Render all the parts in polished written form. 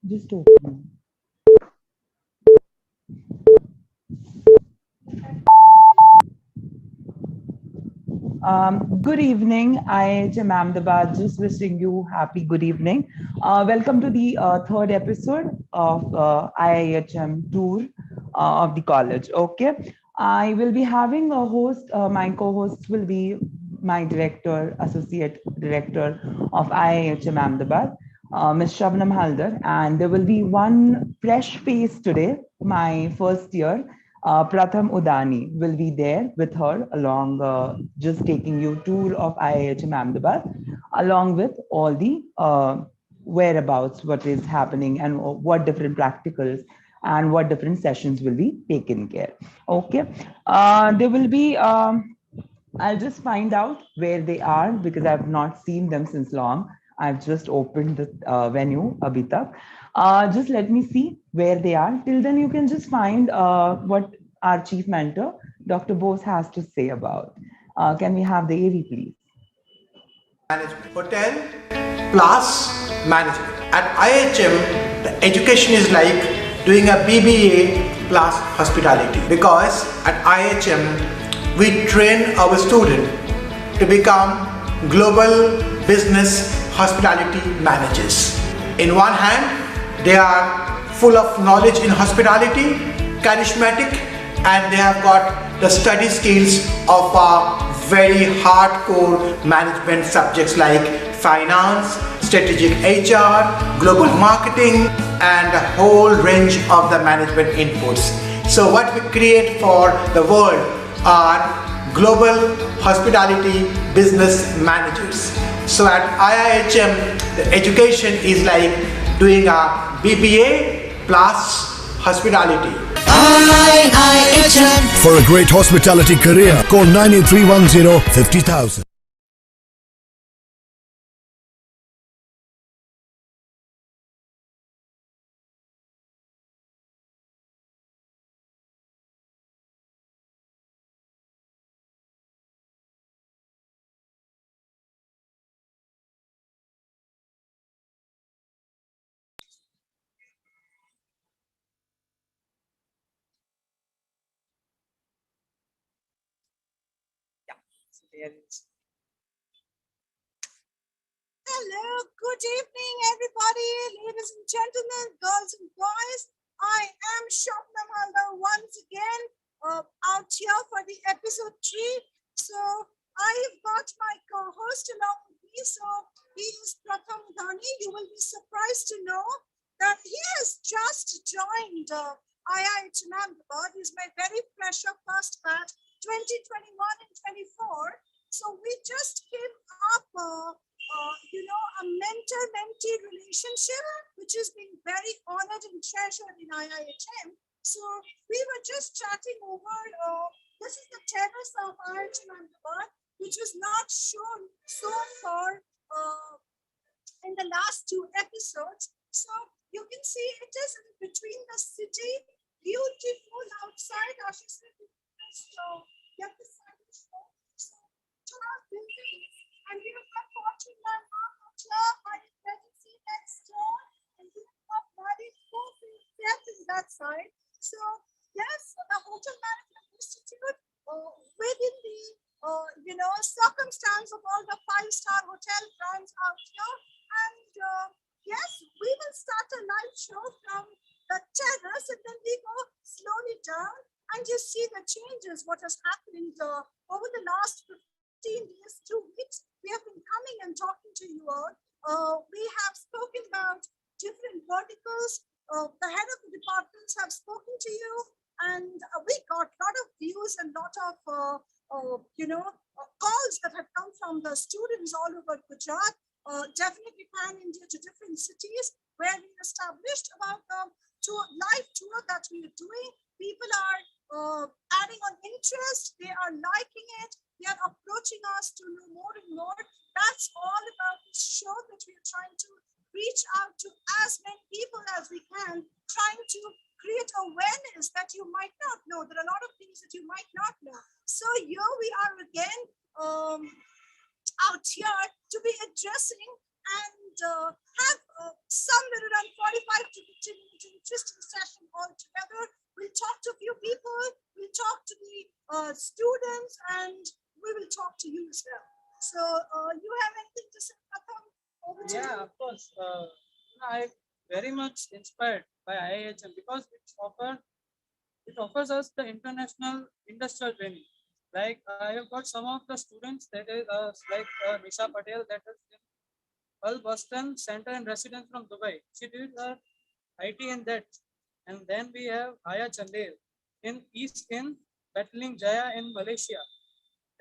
Just open. Good evening. IIHM Ahmedabad. Just wishing you happy good evening. Welcome to the third episode of IIHM tour of the college. Okay. I will be having a host. My co-host will be my director, associate director of IIHM Ahmedabad, Ms. Shabnam Haldar. And there will be one fresh face today, my first year. Pratham Udani will be there with her along, just taking you tour of IIHM Ahmedabad, along with all the whereabouts, what is happening and what different practicals and what different sessions will be taken care. Okay. There will be, I'll just find out where they are because I've not seen them since long. I've just opened the venue, Abhitak. Just let me see where they are. Till then, you can just find what our chief mentor, Dr. Bose, has to say about. Can we have the AV, please? Management. Hotel plus management. At IHM, the education is like doing a BBA plus hospitality, because at IHM we train our student to become global business hospitality managers. In one hand, they are full of knowledge in hospitality, charismatic, and they have got the study skills of very hardcore management subjects like finance, strategic HR, global marketing, and a whole range of the management inputs. So what we create for the world are global hospitality business managers. So at IIHM, the education is like doing a BBA plus hospitality. IIHM. For a great hospitality career, call 98310 50,000. Hello, good evening, everybody, ladies and gentlemen, girls and boys. I am Shabnam Haldar once again out here for the episode 3. So I've got my co-host along with me. So he is Pratham Udani. You will be surprised to know that he has just joined IIHM Ahmedabad. He's my very fresh first batch, 2021 and 24. So we just came up, a mentor-mentee relationship, which is being very honored and treasured in IIHM. So we were just chatting over, this is the terrace of IIHM Ahmedabad, which was not shown so far in the last 2 episodes. So you can see it is in between the city, beautiful outside. Ashish, so get the sun show. So tall buildings, and we have got Fortune Landmark here, Married Residency next door, and we have got Married Death in that side. So yes, the Hotel Management Institute within the circumstance of all the 5-star hotel brands out here, and yes, we will start a live show from the terrace, and then we go slowly down, and you see the changes, what has happened over the last 15 days, 2 weeks. We have been coming and talking to you all. We have spoken about different verticals. The head of the departments have spoken to you, and we got a lot of views and a lot of calls that have come from the students all over Gujarat. Definitely pan-India to different cities where we established about the live tour that we are doing. People are adding on interest. They are liking it. They are approaching us to know more and more. That's all about this show, that we are trying to reach out to as many people as we can, trying to create awareness that you might not know. There are a lot of things that you might not know. So here we are again out here to be addressing and have somewhere around 45 to 50 minutes interesting session all together. We'll talk to a few people, we'll talk to the students, and we will talk to you as well. So you have anything to say, Pratham? Over to you. Of course. I'm very much inspired by IIHM because it offers us the international industrial training. Like I have got some of the students that is like Nisha Patel, that is in Al Boston Center and resident from Dubai. She did her IT in that. And then we have Aya Chandel in East in Battling Jaya in Malaysia.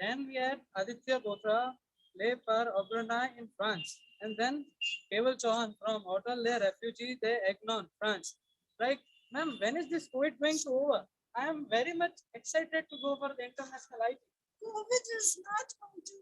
Then we had Aditya Botra, Le Par Obrana in France. And then Keval Chauhan from Hotel Le Refugee de Agnon, France. Like, ma'am, when is this COVID going to over? I am very much excited to go for the international IT. COVID is not going to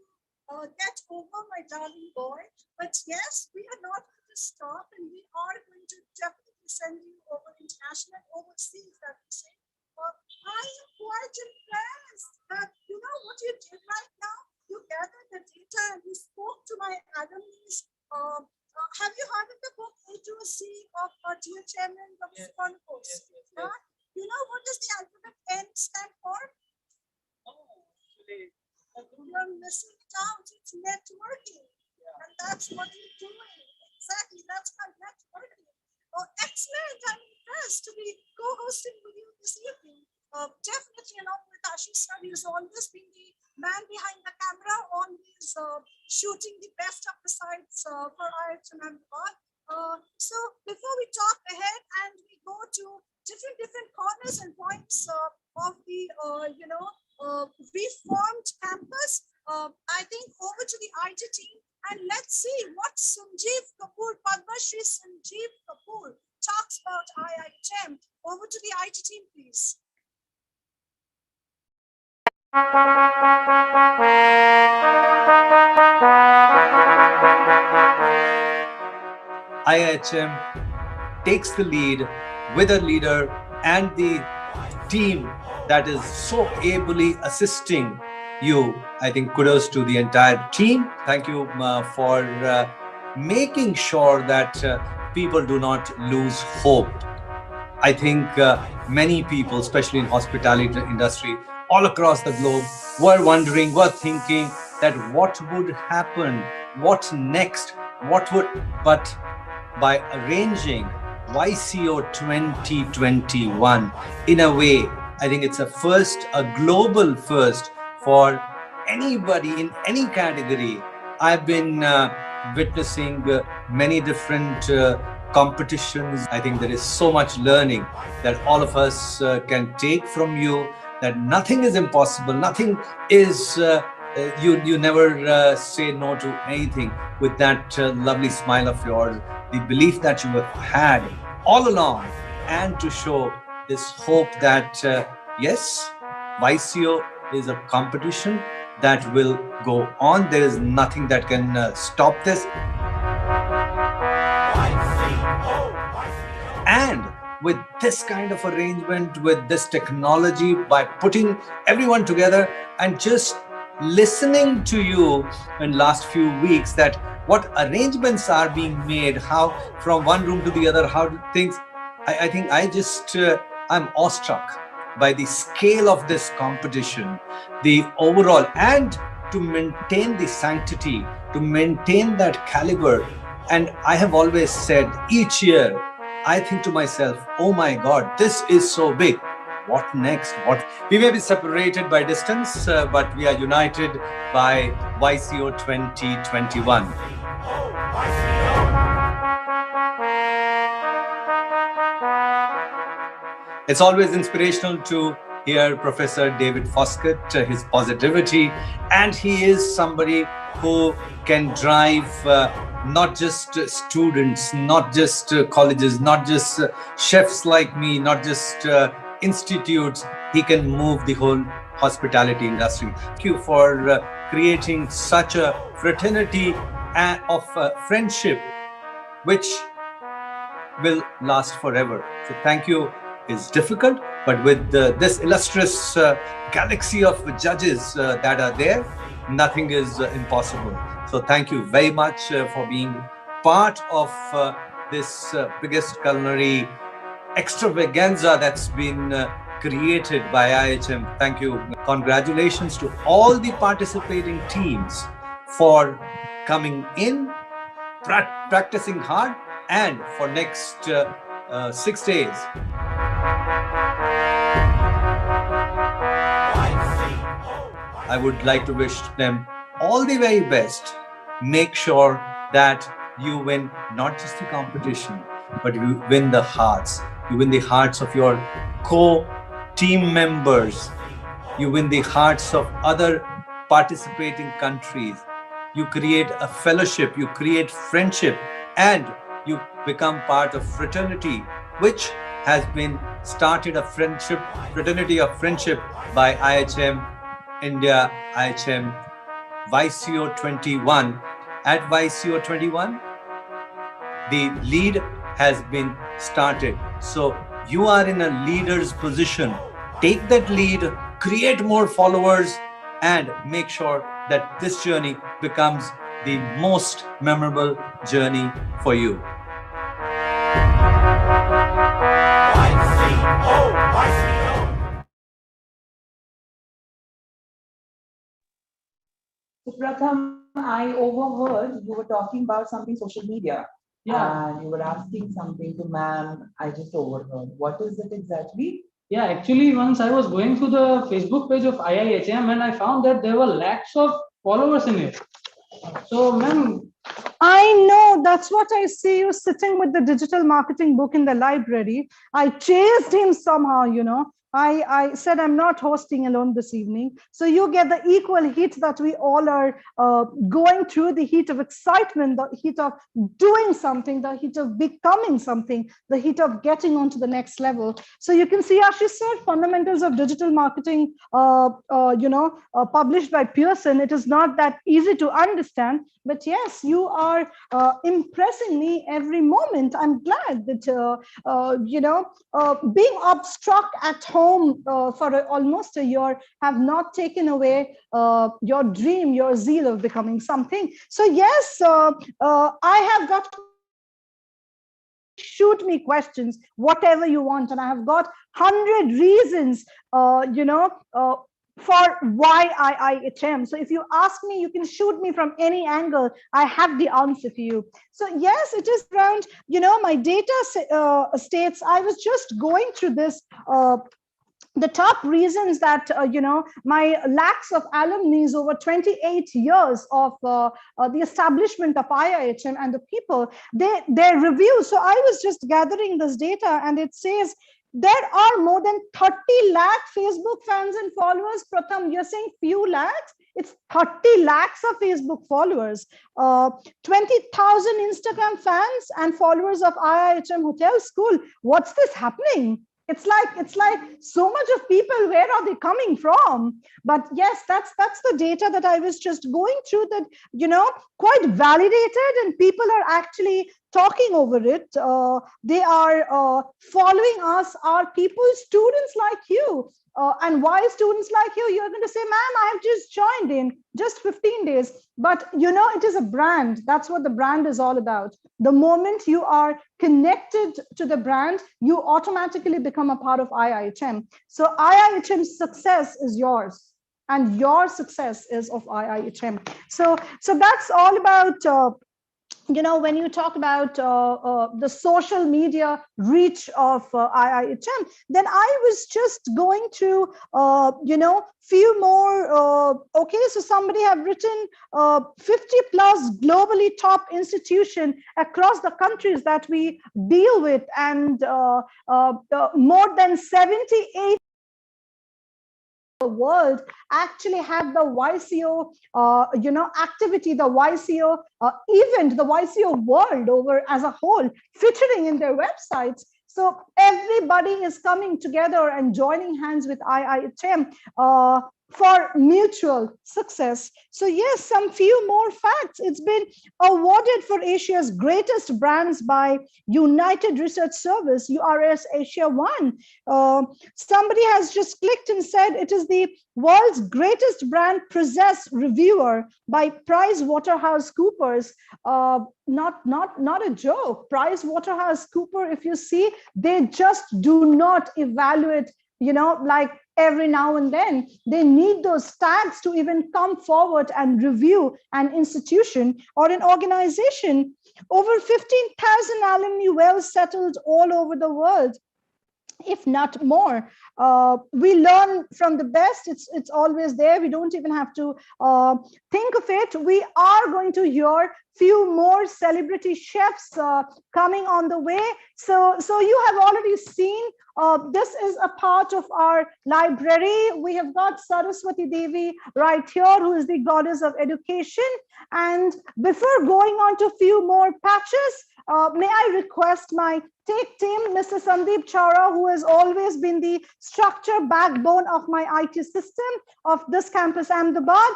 get over, my darling boy. But yes, we are not going to stop, and we are going to definitely send you over international, overseas, that we say. I am quite impressed that you know what you did right now. You gathered the data and you spoke to my alumni. Have you heard of the book A to a C of our dear chairman, Dr. Chronicles? Yes. You know what does the alphabet N stand for? Actually, You're missing it out. It's networking. And that's what you're doing. Exactly. That's called networking. Oh, excellent. I'm impressed to be co-hosting with you this evening. Definitely along with Ashish sir, he's always been the man behind the camera, always shooting the best of the sides for IIHM Ahmedabad. So before we talk ahead and we go to different corners and points of the reformed campus, I think over to the IT team, and let's see what Sanjeev Kapoor, Padma Shri Sanjeev Kapoor talks about IIHM. Over to the IT team, please. IIHM takes the lead with a leader and the team that is so ably assisting you. I think kudos to the entire team. Thank you for making sure that people do not lose hope. I think many people, especially in hospitality industry, all across the globe, were wondering, were thinking that what would happen, what's next, but by arranging YCO 2021 in a way, I think it's a first, a global first for anybody in any category. I've been witnessing many different competitions. I think there is so much learning that all of us can take from you, that nothing is impossible, nothing is, you never say no to anything, with that lovely smile of yours, the belief that you have had all along, and to show this hope that yes, YCO is a competition that will go on. There is nothing that can stop this. And with this kind of arrangement, with this technology, by putting everyone together and just listening to you in last few weeks, that what arrangements are being made, how from one room to the other, how things, I think I'm awestruck by the scale of this competition, the overall, and to maintain the sanctity, to maintain that caliber. And I have always said, each year, I think to myself, oh my God, this is so big. What next? We may be separated by distance, but we are united by YCO 2021. It's always inspirational to hear Professor David Foskett, his positivity, and he is somebody who can drive not just students, not just colleges, not just chefs like me, not just institutes. He can move the whole hospitality industry. Thank you for creating such a fraternity of friendship, which will last forever. So thank you. Is difficult, but with this illustrious galaxy of judges that are there, nothing is impossible. So thank you very much for being part of this biggest culinary extravaganza that's been created by IHM. Thank you. Congratulations to all the participating teams for coming in, practicing hard, and for next 6 days. I would like to wish them all the very best. Make sure that you win not just the competition, but you win the hearts. You win the hearts of your co-team members. You win the hearts of other participating countries. You create a fellowship, you create friendship, and you become part of fraternity, which has been started a fraternity of friendship by IHM India, IHM YCO 21. At YCO 21, the lead has been started. So you are in a leader's position. Take that lead, create more followers, and make sure that this journey becomes the most memorable journey for you. So Pratham, I overheard you were talking about something social media. Yeah. And you were asking something to ma'am. I just overheard. What is it exactly? Yeah, actually, once I was going through the Facebook page of IIHM and I found that there were lakhs of followers in it. So, ma'am, I know, that's what I see you sitting with the digital marketing book in the library. I chased him somehow, you know. I said, I'm not hosting alone this evening. So you get the equal heat that we all are going through, the heat of excitement, the heat of doing something, the heat of becoming something, the heat of getting on to the next level. So you can see, as she said, Fundamentals of Digital Marketing, published by Pearson. It is not that easy to understand, but yes, you are impressing me every moment. I'm glad that, being obstruct at home for almost a year have not taken away your dream, your zeal of becoming something. So yes, I have got, shoot me questions, whatever you want, and I have got 100 reasons, for why IIHM. So if you ask me, you can shoot me from any angle. I have the answer for you. So yes, it is around, my data states, I was just going through this, the top reasons that, my lakhs of alumni over 28 years of the establishment of IIHM and the people, their reviews. So I was just gathering this data, and it says there are more than 30 lakh Facebook fans and followers. Pratham, you're saying few lakhs? It's 30 lakhs of Facebook followers, 20,000 Instagram fans and followers of IIHM Hotel School. What's this happening? It's like so much of people. Where are they coming from? But yes, that's the data that I was just going through, that, quite validated, and people are actually talking over it. They are following us, our people, students like you. And why students like you? You're going to say, ma'am, I have just joined in just 15 days. But, it is a brand. That's what the brand is all about. The moment you are connected to the brand, you automatically become a part of IIHM. So IIHM's success is yours, and your success is of IIHM. So that's all about, when you talk about the social media reach of IIHM, then I was just going through, few more. Okay, so somebody have written 50 plus globally top institution across the countries that we deal with, and more than 78 world actually have the YCO, activity, the YCO event, the YCO world over as a whole featuring in their websites. So everybody is coming together and joining hands with IIHM for mutual success. So yes, some few more facts. It's been awarded for Asia's greatest brands by United Research Service, URS Asia 1. Somebody has just clicked and said it is the world's greatest brand process reviewer by PricewaterhouseCoopers. Not a joke. PricewaterhouseCoopers, if you see, they just do not evaluate, like every now and then. They need those tags to even come forward and review an institution or an organization. Over 15,000 alumni well settled all over the world, if not more. We learn from the best. It's always there. We don't even have to think of it. We are going to hear few more celebrity chefs coming on the way. So you have already seen, this is a part of our library. We have got Saraswati Devi right here, who is the goddess of education. And before going on to a few more patches, may I request my take team, Mr. Sandeep Chara, who has always been the structure backbone of my IT system of this campus, Ahmedabad.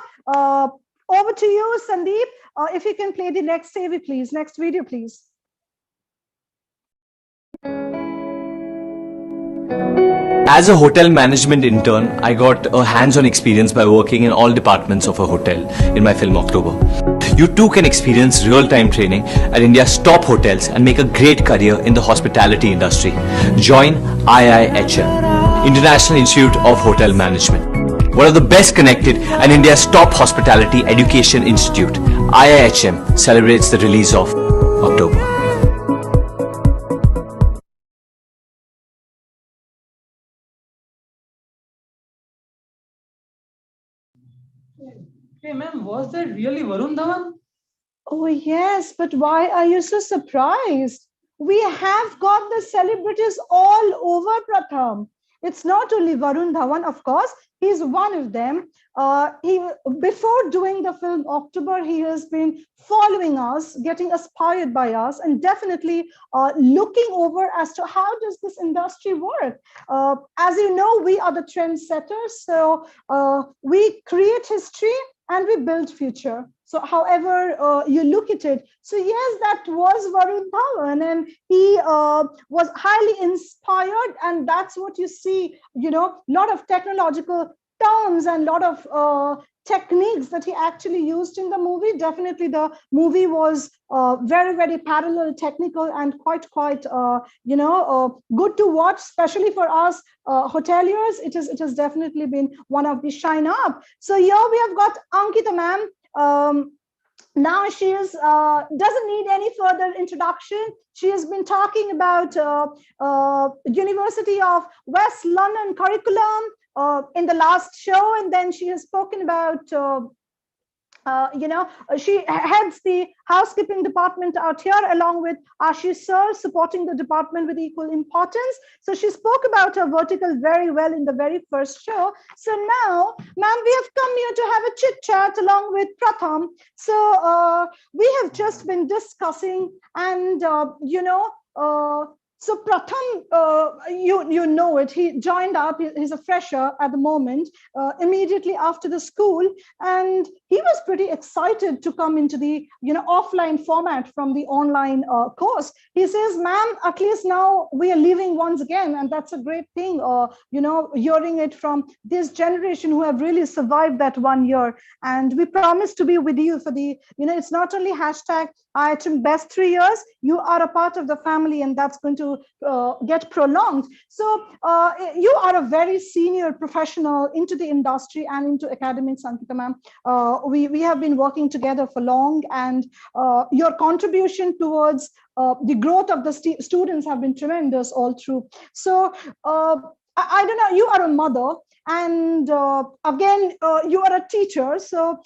Over to you, Sandeep. If you can play the next AV, please. Next video, please. As a hotel management intern, I got a hands-on experience by working in all departments of a hotel in my film October. You too can experience real-time training at India's top hotels and make a great career in the hospitality industry. Join IIHM, International Institute of Hotel Management, one of the best connected and India's top hospitality education institute. IIHM celebrates the release of October. Hey ma'am, was that really Varun Dhawan? Oh, yes, but why are you so surprised? We have got the celebrities all over, Pratham. It's not only Varun Dhawan, of course, he's one of them. Before doing the film October, he has been following us, getting inspired by us, and definitely looking over as to how does this industry work. As you know, we are the trendsetters, so we create history and we build future. So however you look at it, so yes, that was Varun Dhawan, and he was highly inspired, and that's what you see, a lot of technological terms and a lot of techniques that he actually used in the movie. Definitely the movie was very, very parallel, technical, and quite good to watch, especially for us hoteliers. It has definitely been one of the shine up. So here we have got Ankita ma'am. Now she is doesn't need any further introduction. She has been talking about University of West London curriculum in the last show, and then she has spoken about she heads the housekeeping department out here along with Ashish sir, supporting the department with equal importance. So she spoke about her vertical very well in the very first show. So now, ma'am, we have come here to have a chit chat along with Pratham. So we have just been discussing, and so Pratham, you know it, he joined up, he's a fresher at the moment, immediately after the school, and he was pretty excited to come into the offline format from the online course. He says, ma'am, at least now we are leaving once again, and that's a great thing, hearing it from this generation who have really survived that 1 year. And we promise to be with you for the, it's not only hashtag IIHM best 3 years, you are a part of the family, and that's going to get prolonged. So you are a very senior professional into the industry and into academics, Ankita ma'am. We have been working together for long, and your contribution towards the growth of the students have been tremendous all through. So I don't know, you are a mother, and again, you are a teacher. So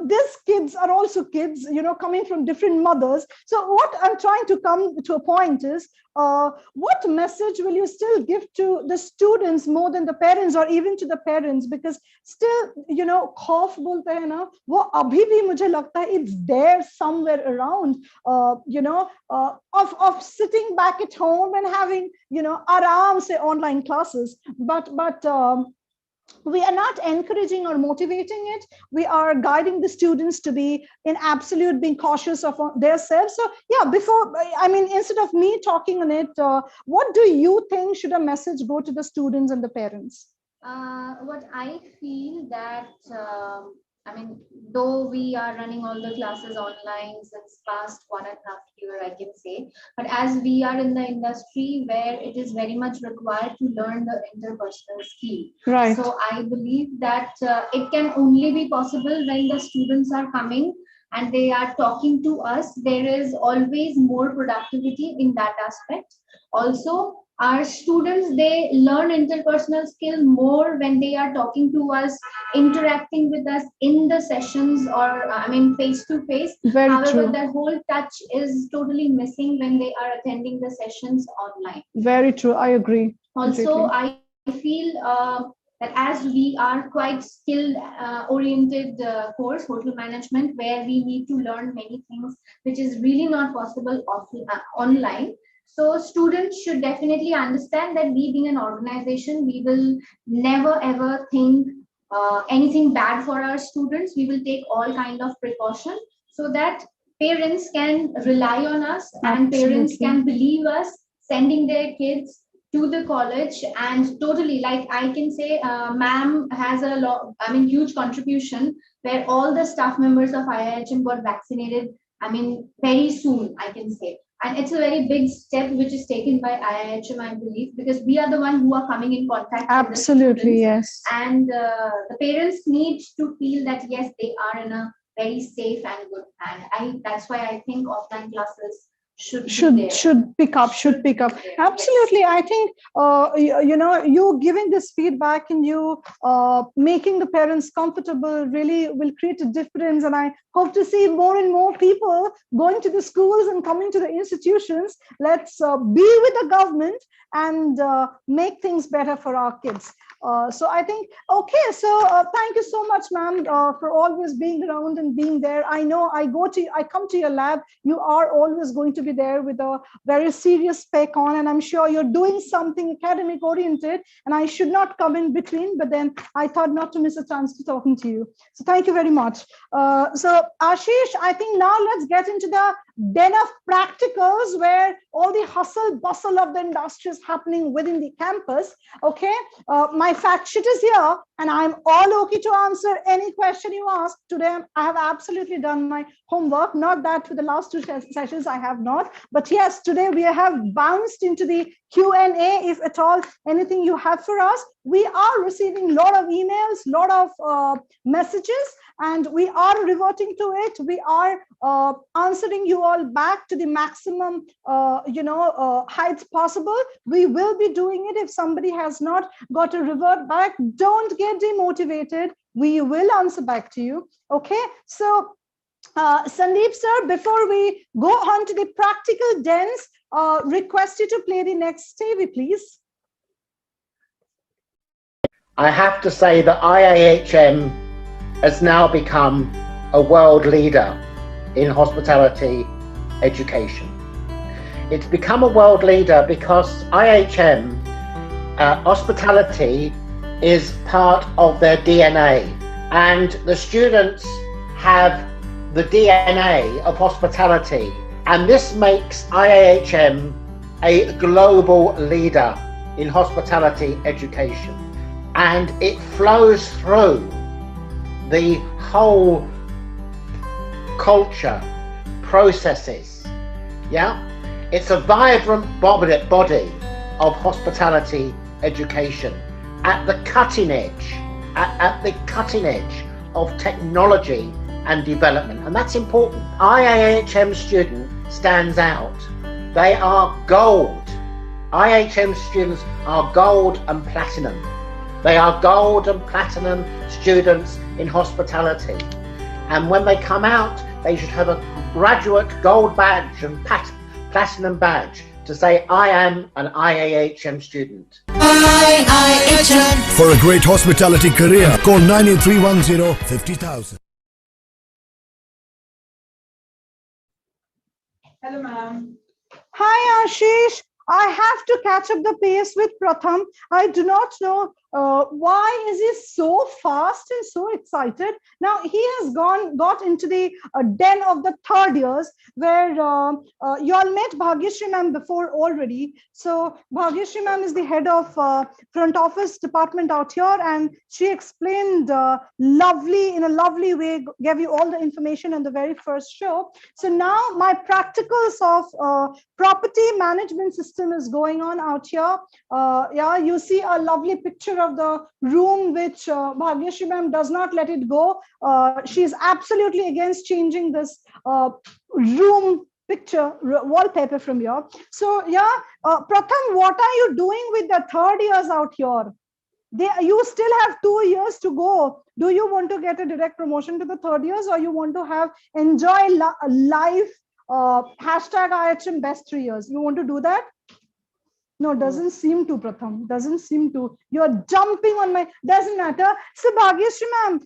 these kids are also kids, coming from different mothers. So what I'm trying to come to a point is, what message will you still give to the students more than the parents, or even to the parents? Because still, खौफ बोलते हैं ना, वो अभी भी मुझे लगता है it's there somewhere around, of sitting back at home and having, आराम से online classes. But we are not encouraging or motivating it. We are guiding the students to be in absolute being cautious of their selves. So yeah, instead of me talking on it, what do you think should a message go to the students and the parents? What I feel that, though we are running all the classes online since past 1.5 years, I can say, but as we are in the industry where it is very much required to learn the interpersonal skill. Right. So I believe that it can only be possible when the students are coming and they are talking to us. There is always more productivity in that aspect. Also, our students, they learn interpersonal skill more when they are talking to us, interacting with us in the sessions, or face to face. However, true. the whole touch is totally missing when they are attending the sessions online. Very true, I agree. Also, I feel that as we are quite skill oriented course, hotel management, where we need to learn many things which is really not possible online. So students should definitely understand that we being an organization, we will never ever think anything bad for our students. We will take all kind of precaution so that parents can rely on us. And parents can believe us, sending their kids to the college. And totally, like I can say, ma'am has a lot, huge contribution where all the staff members of IIHM got vaccinated, very soon, I can say. And it's a very big step which is taken by IIHM, I believe, because we are the one who are coming in contact with the students. Yes. And the parents need to feel that, yes, they are in a very safe and good hand. That's why I think offline classes should pick up. Absolutely. I think you giving this feedback and you making the parents comfortable really will create a difference. And I hope to see more and more people going to the schools and coming to the institutions. Let's be with the government and make things better for our kids. So I think, okay, so thank you so much, ma'am, for always being around and being there. I know I come to your lab, you are always going to be there with a very serious spec on, and I'm sure you're doing something academic oriented, and I should not come in between, but then I thought not to miss a chance to talking to you. So thank you very much. So Ashish, I think now let's get into the den of practicals where all the hustle bustle of the industry is happening within the campus. Okay, my fact sheet is here and I'm all okay to answer any question you ask today. I have absolutely done my homework. Not that for the last two sessions I have not, but yes, today we have bounced into the Q&A. If at all anything you have for us, we are receiving a lot of emails, lot of messages, and we are reverting to it. We are answering you all back to the maximum heights possible. We will be doing it. If somebody has not got a revert back, don't get demotivated. We will answer back to you. Okay, so Sandeep sir, before we go on to the practical dens, request you to play the next TV, please. I have to say that IAHM has now become a world leader in hospitality education. It's become a world leader because IHM, hospitality is part of their DNA, and the students have the DNA of hospitality, and this makes IAHM a global leader in hospitality education, and it flows through the whole culture, processes. Yeah, it's a vibrant body of hospitality education at the cutting edge, at the cutting edge of technology and development, and that's important. IAHM student stands out. They are gold. IHM students are gold and platinum. They are gold and platinum students in hospitality. And when they come out, they should have a graduate gold badge and platinum badge to say, I am an IAHM student. IIHM. For a great hospitality career, call 98310 50,000. Hello, ma'am. Hi, Ashish. I have to catch up the pace with Pratham. I do not know why is he so fast and so excited? Now he has got into the den of the third years, where you all met Bhagyashri ma'am before already. So Bhagyashri ma'am is the head of front office department out here, and she explained in a lovely way, gave you all the information in the very first show. So now my practicals of property management system is going on out here. Yeah, you see a lovely picture of the room, which Bhagyashri ma'am does not let it go. She is absolutely against changing this room picture wallpaper from here. So yeah, Pratham, what are you doing with the third years out here? You still have 2 years to go. Do you want to get a direct promotion to the third years, or you want to enjoy life? Hashtag IHM best 3 years. You want to do that? No, doesn't seem to, Pratham. Doesn't seem to. You're jumping on my. Doesn't matter. So Bhagyashri ma'am,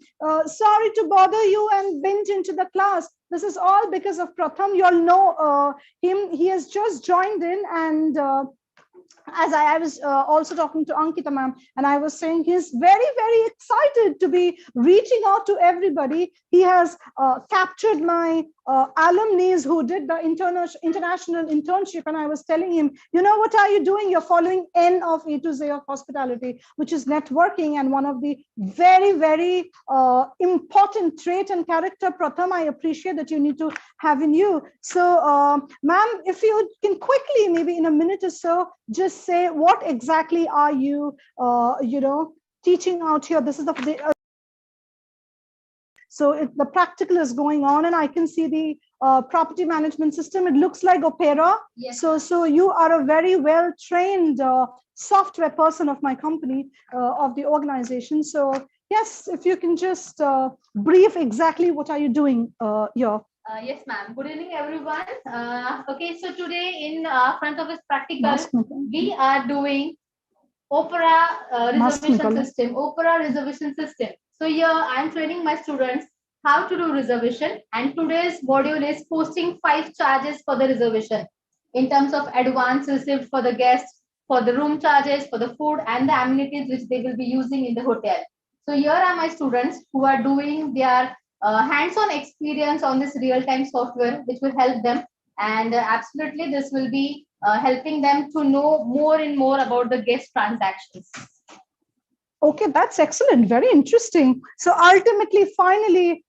sorry to bother you and binge into the class. This is all because of Pratham. You all know him. He has just joined in, and as I was also talking to Ankita ma'am, and I was saying he's very, very excited to be reaching out to everybody. He has captured my alumni who did the international internship, and I was telling him, you know, what are you doing? You're following N of A to Z of hospitality, which is networking, and one of the very, very important trait and character, Pratham, I appreciate that you need to have in you. So ma'am, if you can quickly, maybe in a minute or so, just say what exactly are you teaching out here. This is the so the practical is going on, and I can see the property management system. It looks like Opera. Yes. So you are a very well trained software person of my company, of the organization. So yes, if you can just brief exactly what are you doing here. Yes, ma'am. Good evening, everyone. Okay, so today in front office practical, we are doing Opera reservation system. Opera reservation system. So here I am training my students how to do reservation, and today's module is posting 5 charges for the reservation in terms of advance received for the guests, for the room charges, for the food and the amenities which they will be using in the hotel. So here are my students who are doing their hands-on experience on this real-time software, which will help them, and absolutely this will be helping them to know more and more about the guest transactions. Okay, that's excellent. Very interesting. So ultimately, finally,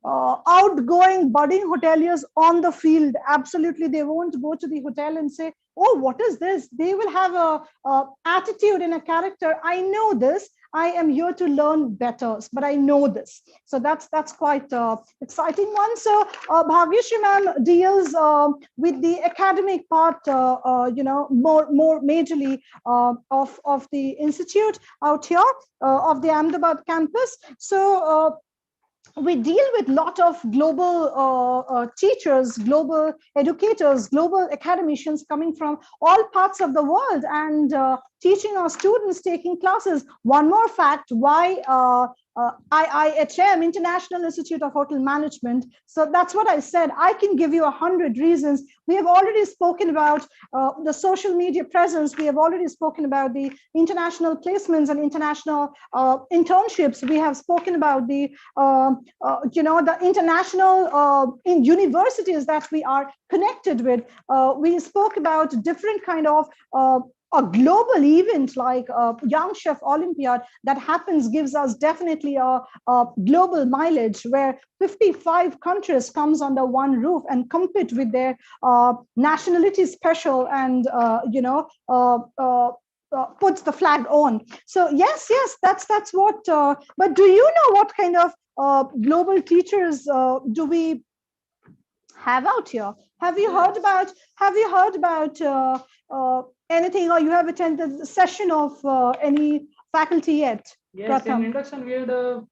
outgoing budding hoteliers on the field, absolutely, they won't go to the hotel and say, oh, what is this? They will have a attitude and a character. I know this. I am here to learn better, but I know this. So that's quite exciting one. So Bhagyashri ma'am deals with the academic part, more majorly of the institute out here of the Ahmedabad campus. So we deal with a lot of global teachers, global educators, global academicians coming from all parts of the world, and teaching our students, taking classes. One more fact, why IIHM, International Institute of Hotel Management. So that's what I said. I can give you 100 reasons. We have already spoken about the social media presence. We have already spoken about the international placements and international internships. We have spoken about the the international universities that we are connected with. We spoke about different kind of a global event like Young Chef Olympiad that happens, gives us definitely a global mileage, where 55 countries comes under one roof and compete with their nationality special and puts the flag on. So yes, that's what. But do you know what kind of global teachers do we have out here? Have you heard about? Anything, or you have attended the session of any faculty yet? Yes, Pratham? in induction we had a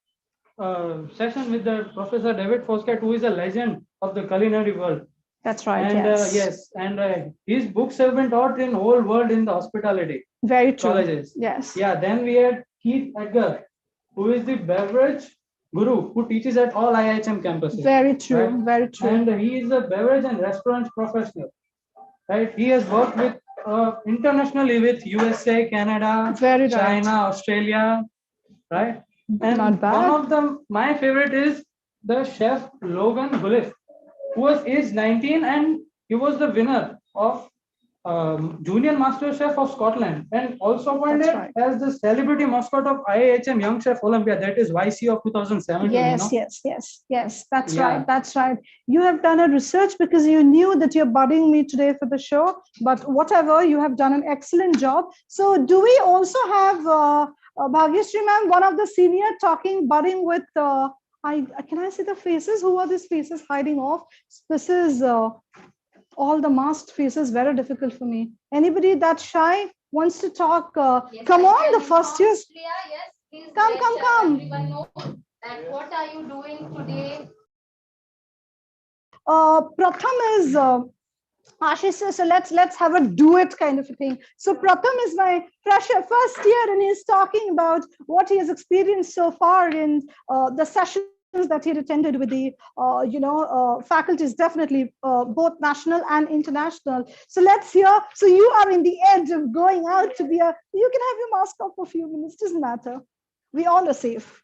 session with the Professor David Foscat, who is a legend of the culinary world. That's right. And his books have been taught in whole world in the hospitality. Very true. Colleges. Yes. Yeah. Then we had Keith Edgar, who is the beverage guru, who teaches at all IIHM campuses. Very true. Right? Very true. And he is a beverage and restaurant professional. Right. He has worked with internationally with USA, Canada, Very China, right. Australia, right? And Not bad. one of them, my favorite is the chef Logan Hulif, who was age 19 and he was the winner of Junior Master Chef of Scotland and also appointed right. as the celebrity mascot of IIHM Young Chef Olympia, that is YC of 2017. Yes, yes. That's Yeah. right. That's right. You have done a research because you knew that you're budding me today for the show, but whatever, you have done an excellent job. So do we also have Bhagyashree ma'am, one of the senior budding with, can I see the faces? Who are these faces hiding off? This is all the masked faces, very difficult for me. Anybody that shy wants to talk? Come on, the first years. Yes, please Come. everyone know that what are you doing today? Pratham is Ashish says, so let's have a duet kind of a thing. So Pratham is my fresher first year, and he's talking about what he has experienced so far in the sessions that he had attended with the faculties, definitely both national and international. So let's hear. So you are in the edge of going out to be you can have your mask off for a few minutes, doesn't matter. We all are safe.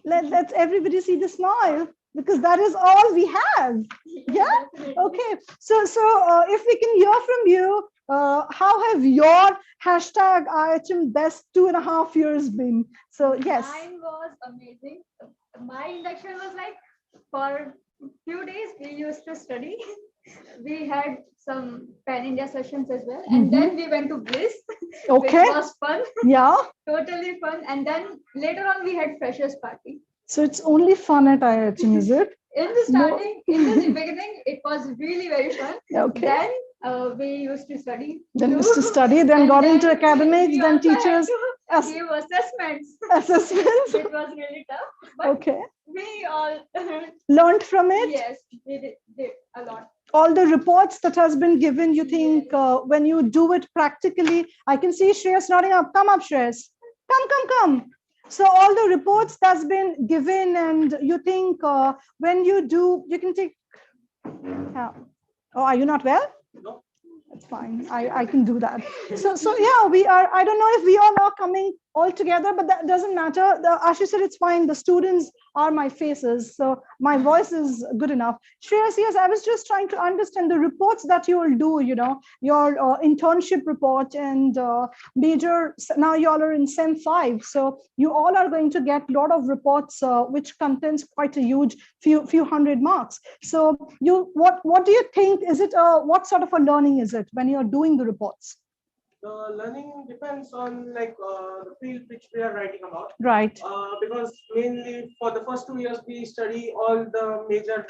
Let's everybody see the smile, because that is all we have. Yeah. Okay. So if we can hear from you, how have your hashtag IHM best 2.5 years been? So yes. Mine was amazing. My induction was like, for few days we used to study. We had some Pan India sessions as well, and then we went to Bliss, Okay. which was fun. Yeah. Totally fun. And then later on we had freshers party. So it's only fun at IHM, is it? In the starting, in the beginning, it was really very fun. Okay. Then we used to study. Then used to study, then got into academics, we then also had teachers. to give assessments. Assessments. It was really tough. But Okay. we all Learned from it? Yes, we did a lot. All the reports that has been given, you think when you do it practically, I can see Shreyas nodding up. Come up, Shreyas. Come. So all the reports that's been given, and you think when you do, you can take. Oh, are you not well? No. That's fine. I can do that. So yeah, we are. I don't know if we all are coming all together, but that doesn't matter. Ashish said it's fine. The students are my faces, so my voice is good enough. Shreyas, yes, I was just trying to understand the reports that you will do. You know, your internship report and major. Now you all are in Sem 5, so you all are going to get a lot of reports, which contains quite a huge few hundred marks. So what do you think? Is it what sort of a learning is it when you are doing the reports? The learning depends on the field which we are writing about. Right. Because mainly for the first 2 years we study all the major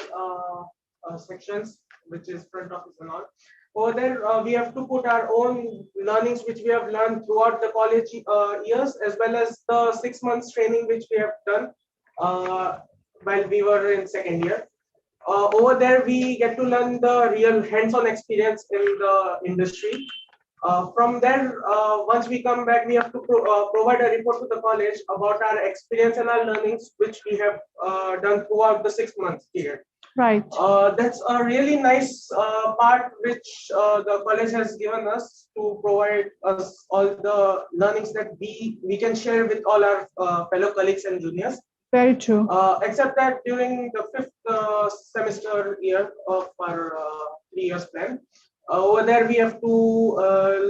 sections, which is front office and all. Over there we have to put our own learnings which we have learned throughout the college years, as well as the 6 months training which we have done while we were in second year. Over there we get to learn the real hands-on experience in the industry. From there, once we come back, we have to provide a report to the college about our experience and our learnings, which we have done throughout the 6 months period. Right. That's a really nice part which the college has given us to provide us all the learnings that we can share with all our fellow colleagues and juniors. Very true. Except that during the 5th semester year of our 3 years plan, over there we have to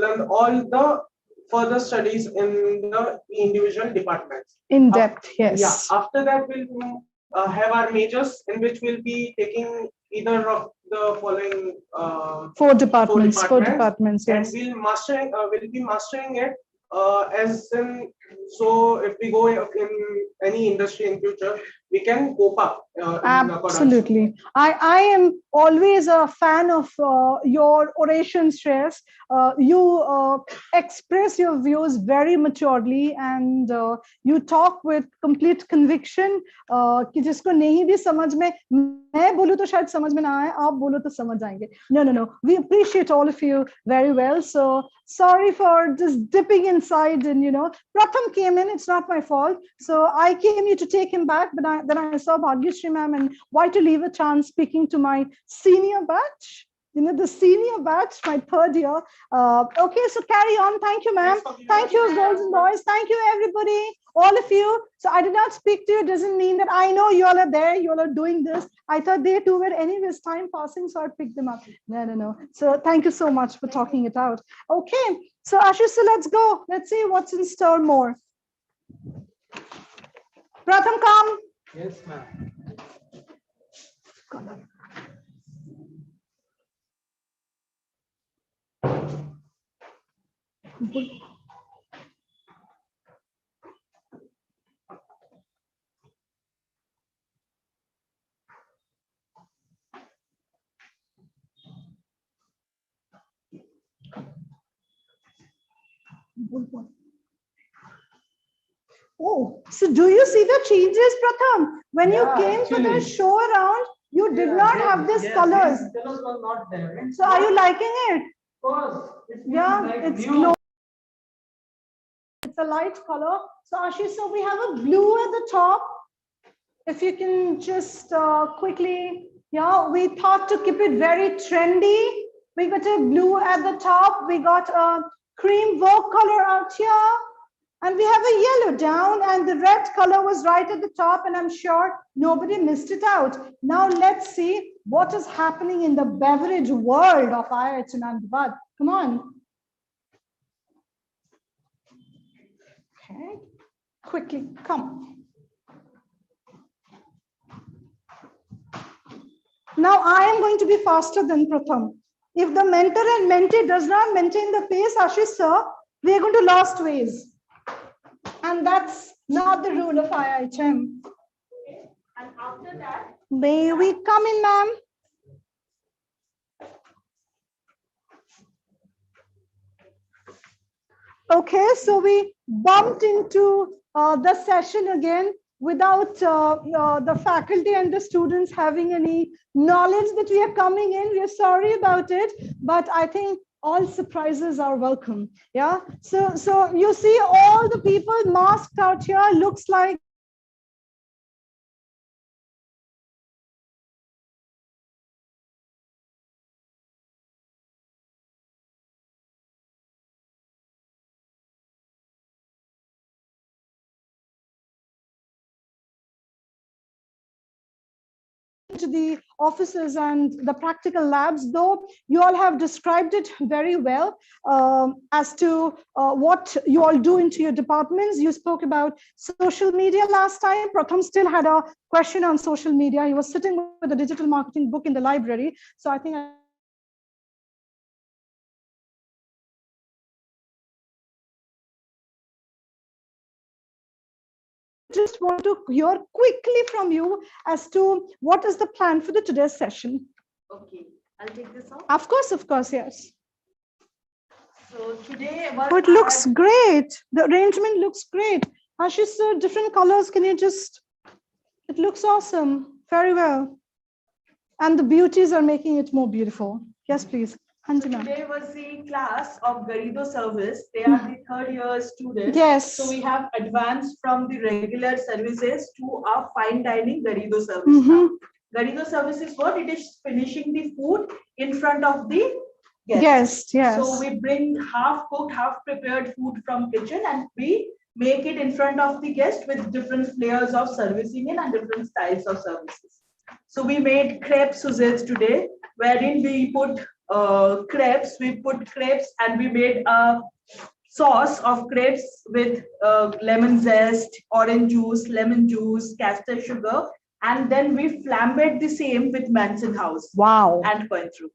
learn all the further studies in the individual departments. In depth, yes. Yeah. After that, we'll have our majors, in which we'll be taking either of the following four departments. Yes. And we'll be mastering it as in. So if we go in any industry in future, we can cope up. Absolutely. I am always a fan of your orations, Shreyas. You express your views very maturely, and you talk with complete conviction. कि जिसको नहीं भी समझ में मैं बोलूँ तो शायद समझ में ना आए, आप बोलो तो समझ आएंगे. No. We appreciate all of you very well. So sorry for just dipping inside, and Pratham came in. It's not my fault. So I came here to take him back, but then I saw Bhagyashree ma'am, and why to leave a chance speaking to my senior batch? the senior batch, my third year. Okay, so carry on. Thank you, ma'am. Thank you, girls and boys. Thank you, everybody, all of you. So I did not speak to you. Doesn't mean that I know you all are there. You all are doing this. I thought they too were anyways time passing, so I picked them up. No. So thank you so much for talking it out. Okay, so Ashish, so let's go. Let's see what's in store more. Pratham, come. Yes, ma'am. Oh, so do you see the changes, Pratham? When you came for the show around, you did not have these colors. These colors were not there. So are you liking it? Of course. It's glow. It's a light color. So Ashish, so we have a blue at the top. If you can just quickly, we thought to keep it very trendy. We got a blue at the top. We got a cream Vogue color out here. And we have a yellow down, and the red color was right at the top, and I'm sure nobody missed it out. Now let's see what is happening in the beverage world of IIHM Ahmedabad. Come on. Okay, quickly, come. Now I am going to be faster than Pratham. If the mentor and mentee does not maintain the pace, Ashish sir, we are going to lost ways. And that's not the rule of IIHM. And after that, May we come in, ma'am? Okay, so we bumped into the session again without the faculty and the students having any knowledge that we are coming in. We are sorry about it, but I think all surprises are welcome. Yeah, so you see all the people masked out here. Looks like to the offices and the practical labs, though you all have described it very well as to what you all do into your departments. You spoke about social media last time. Pratham still had a question on social media. He was sitting with a digital marketing book in the library. So I think just want to hear quickly from you as to what is the plan for the today's session. okay, I'll take this off. Of course, yes. So today, It looks great. The arrangement looks great. Ashish sir, different colors. Can you just? It looks awesome. Very well. And the beauties are making it more beautiful. Yes, please. Today was the class of Garido service. They are the third year students. Yes. So we have advanced from the regular services to our fine dining Garido service now. Garido service is what? It is finishing the food in front of the guest. Yes. So we bring half cooked, half prepared food from kitchen and we make it in front of the guest with different layers of servicing in and different styles of services. So we made crepe Suzette today, wherein we put crepes, and we made a sauce of crepes with lemon zest, orange juice, lemon juice, castor sugar, and then we flambéed the same with Manson House. Wow. And Cointreau.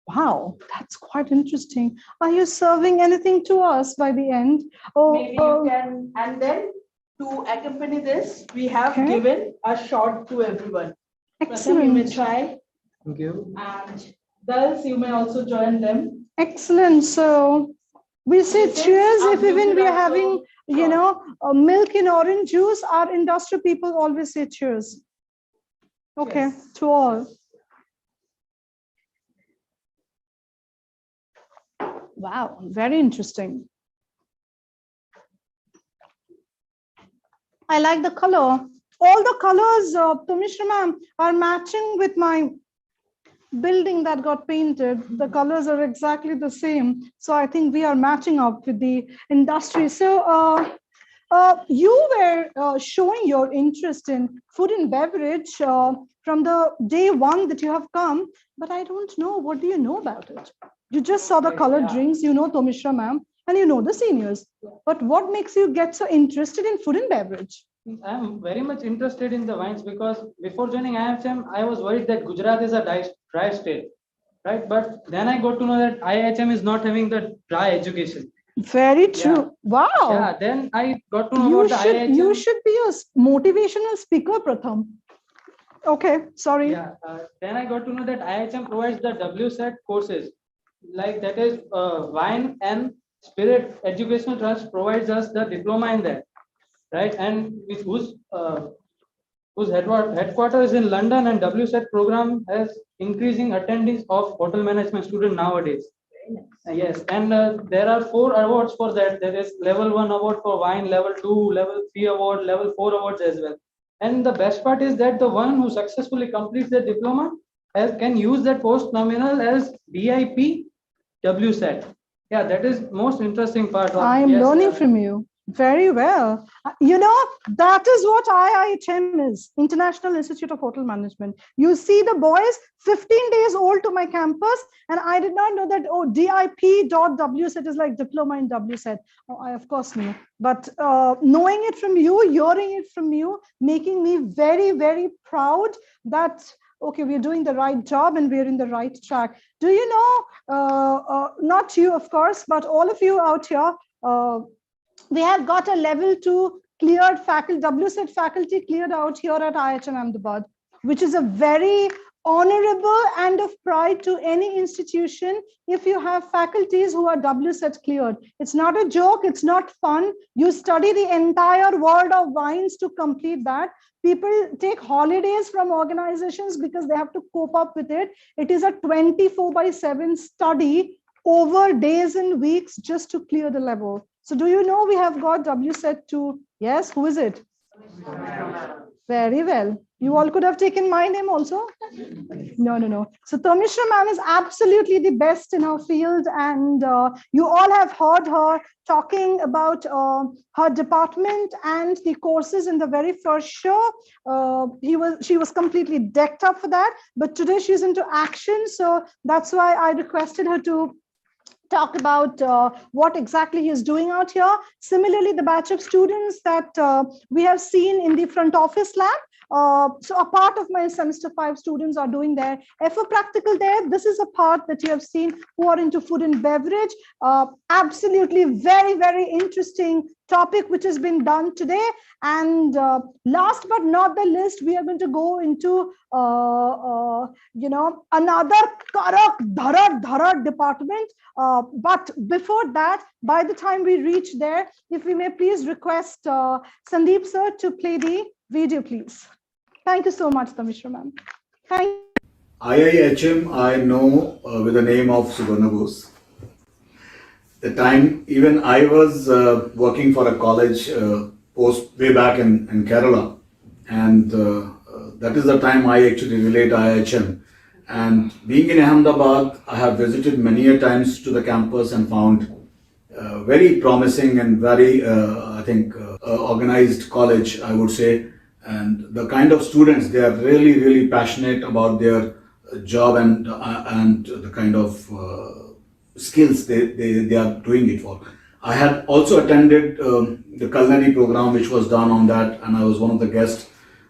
Wow, that's quite interesting. Are you serving anything to us by the end? Maybe you can, and then to accompany this, we have given a shot to everyone. Excellent. You may try. Thank you. And girls, you may also join them. Excellent. So we say cheers if even we are having, milk in orange juice. Our industry people always say cheers. Okay, to all. Wow, very interesting. I like the color. All the colors, Tumishra ma'am, are matching with my building that got painted, the colors are exactly the same. So I think we are matching up with the industry. So you were showing your interest in food and beverage from the day one that you have come, but I don't know, what do you know about it? You just saw the colored drinks, you know Tomishra ma'am, and you know the seniors. But what makes you get so interested in food and beverage? I'm very much interested in the wines because before joining IHM, I was worried that Gujarat is a dry state, right? But then I got to know that IHM is not having the dry education. Very true. Yeah. Wow. Yeah, then I got to know about the IHM. You should be a motivational speaker, Pratham. Okay, sorry. Yeah, then I got to know that IHM provides the WSET courses, like that is Wine and Spirit Educational Trust provides us the diploma in that, right? And whose headquarters is in London, and WSET program has increasing attendance of hotel management student nowadays. Yes, and there are 4 awards for that. There is level 1 award for wine, level 2, level 3 award, level 4 awards as well. And the best part is that the one who successfully completes the diploma can use that post nominal as BIP WSET. Yeah, that is most interesting part. I am learning from you. Very well. You know, that is what IIHM is, International Institute of Hotel Management. You see the boys 15 days old to my campus, and I did not know that, oh, DIP.WSET is like diploma in WSET. Oh, I of course knew. But knowing it from you, hearing it from you, making me very, very proud that, okay, we're doing the right job and we're in the right track. Do you know, not you, of course, but all of you out here, we have got a level 2 cleared faculty, WSET faculty cleared out here at IHM Ahmedabad, which is a very honorable and of pride to any institution if you have faculties who are WSET cleared. It's not a joke, it's not fun. You study the entire world of wines to complete that. People take holidays from organizations because they have to cope up with it. It is a 24/7 study over days and weeks just to clear the level. So do you know we have got WSET 2? Yes, who is it? Very well. You all could have taken my name also. No. So Tomishra ma'am is absolutely the best in her field, and you all have heard her talking about her department and the courses in the very first show. She was completely decked up for that, but today she's into action, so that's why I requested her to talk about what exactly he is doing out here. Similarly, the batch of students that we have seen in the front office lab, so a part of my semester 5 students are doing their FO practical there. This is a part that you have seen who are into food and beverage. Absolutely very, very interesting topic which has been done today. And last but not the least, we are going to go into another karak dharat department. But before that, by the time we reach there, if we may please request Sandeep sir to play the video, please. Thank you so much, Tomishra ma'am. Thank you. IIHM, I know with the name of Subarna Bose. The time even I was working for a college post way back in Kerala, and that is the time I actually relate IIHM. And being in Ahmedabad, I have visited many a times to the campus and found very promising and very, I think, organized college, I would say. And the kind of students, they are really, really passionate about their job and the kind of skills they are doing it for. I had also attended the culinary program which was done on that, and I was one of the guests.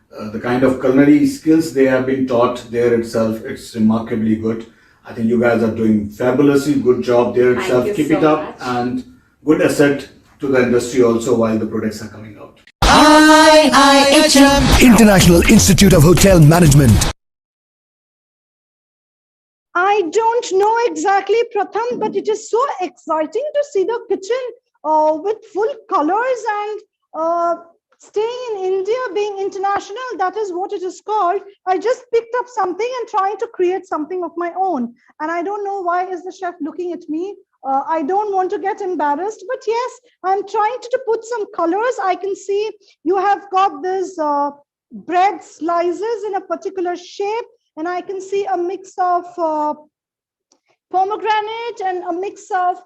The kind of culinary skills they have been taught there itself, it's remarkably good. I think you guys are doing fabulously good job there itself. Keep it up, and good asset to the industry also while the products are coming out. IIHM, International Institute of Hotel Management. I don't know exactly, Pratham, but it is so exciting to see the kitchen with full colors and staying in India, being international, that is what it is called. I just picked up something and trying to create something of my own. And I don't know why is the chef looking at me. I don't want to get embarrassed, but yes, I'm trying to put some colors. I can see you have got this bread slices in a particular shape. and I can see a mix of pomegranate and a mix of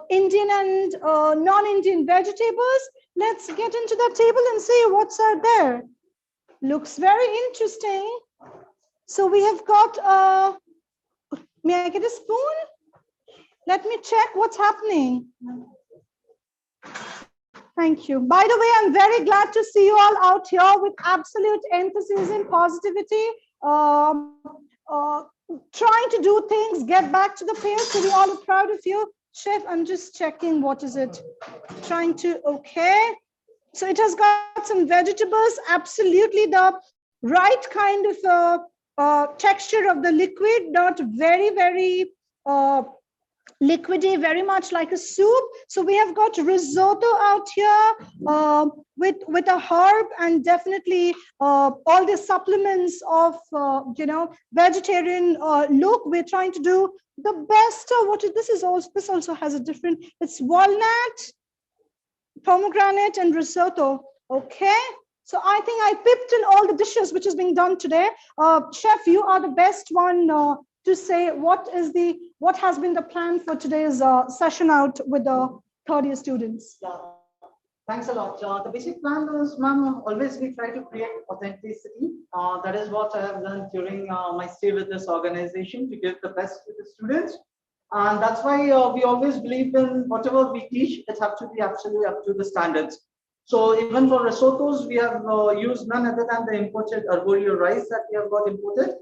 Indian and non-Indian vegetables. Let's get into the table and see what's out there. Looks very interesting. So we have got, may I get a spoon? Let me check what's happening. Thank you. By the way, I'm very glad to see you all out here with absolute enthusiasm, positivity, trying to do things, get back to the field. So we all are proud of you. Chef, I'm just checking, what is it? Trying to, okay. So it has got some vegetables, absolutely the right kind of texture of the liquid, not very, very liquidy, very much like a soup. So we have got risotto out here with a herb, and definitely all the supplements of vegetarian look. We're trying to do the best. This also has a different, it's walnut, pomegranate, and risotto. Okay, so I think I pipped in all the dishes which is being done today. Chef, you are the best one to say what has been the plan for today's session out with the third year students. Yeah. Thanks a lot. The basic plan is, ma'am, always we try to create authenticity. That is what I have learned during my stay with this organization, to give the best to the students. And that's why we always believe in whatever we teach, it has to be absolutely up to the standards. So even for risottos, we have used none other than the imported arborio rice that we have got imported.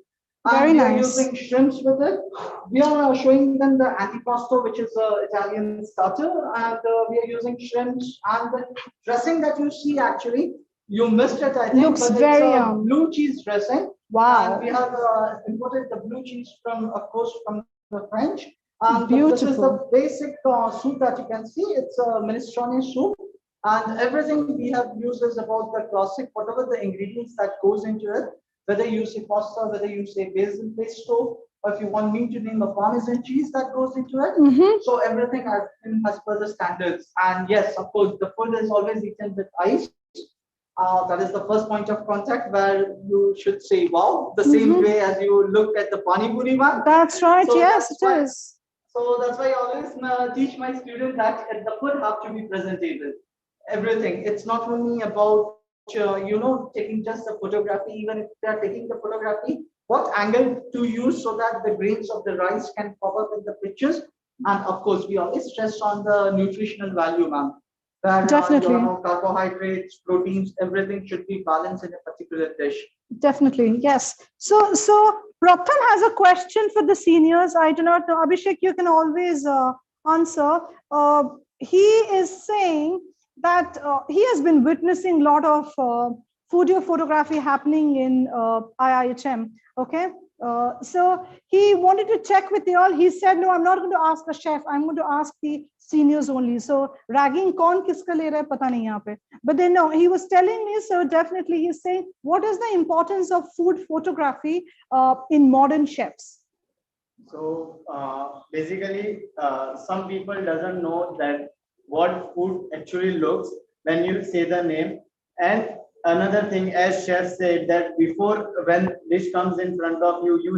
Very and we nice. are using shrimps with it. We are showing them the antipasto, which is an Italian starter, and we are using shrimps, and the dressing that you see, actually, you missed it, I think. Looks but very it's a blue cheese dressing. Wow. And we have imported the blue cheese from, of course, from the French. Beautiful. This is the basic soup that you can see. It's a minestrone soup. And everything we have used is about the classic, whatever the ingredients that goes into it, whether you say pasta, whether you say basil pesto, or if you want me to name a Parmesan cheese that goes into it. So everything has been as per the standards. And yes, of course, the food is always eaten with ice. That is the first point of contact where you should say, wow, the same way as you look at the Pani Puri one. That's right, So yes, that's it is. So that's why I always teach my students that the food have to be presented. Everything. It's not only about taking just the photography. Even if they are taking the photography, what angle to use so that the grains of the rice can pop up in the pictures. And of course, we always stress on the nutritional value, ma'am. Definitely. Carbohydrates, proteins, everything should be balanced in a particular dish. Definitely, yes. So Pratham has a question for the seniors. I do not know. Abhishek, you can always answer. He is saying that he has been witnessing a lot of photography happening in IIHM. Okay, so he wanted to check with you all. He said, no, I'm not going to ask the chef. I'm going to ask the seniors only. So ragging kaun kiska le raha hai, pata nahi yahan pe. But then no, he was telling me, so definitely he's saying, what is the importance of food photography in modern chefs? So basically, some people doesn't know that what food actually looks when you say the name. And another thing, as chef said, that before when dish comes in front of you, you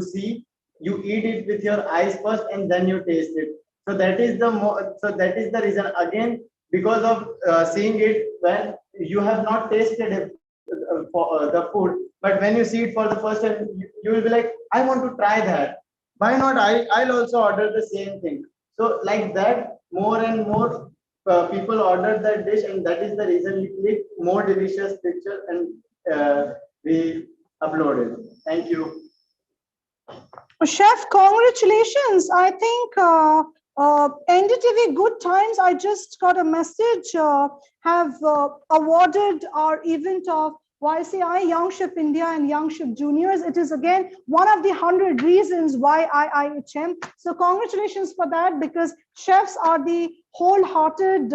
eat it with your eyes first and then you taste it. So that is the reason, again, because of seeing it when you have not tasted it, the food, but when you see it for the first time, you will be like, I want to try that. Why not? I'll also order the same thing. So like that, more and more people order that dish, and that is the reason we click more delicious picture and we upload it. Thank you. Chef, congratulations. I think NDTV Good Times, I just got a message, have awarded our event of YCI Young Chef India and Young Chef Juniors. It is again one of the 100 reasons why IIHM. So congratulations for that, because chefs are the wholehearted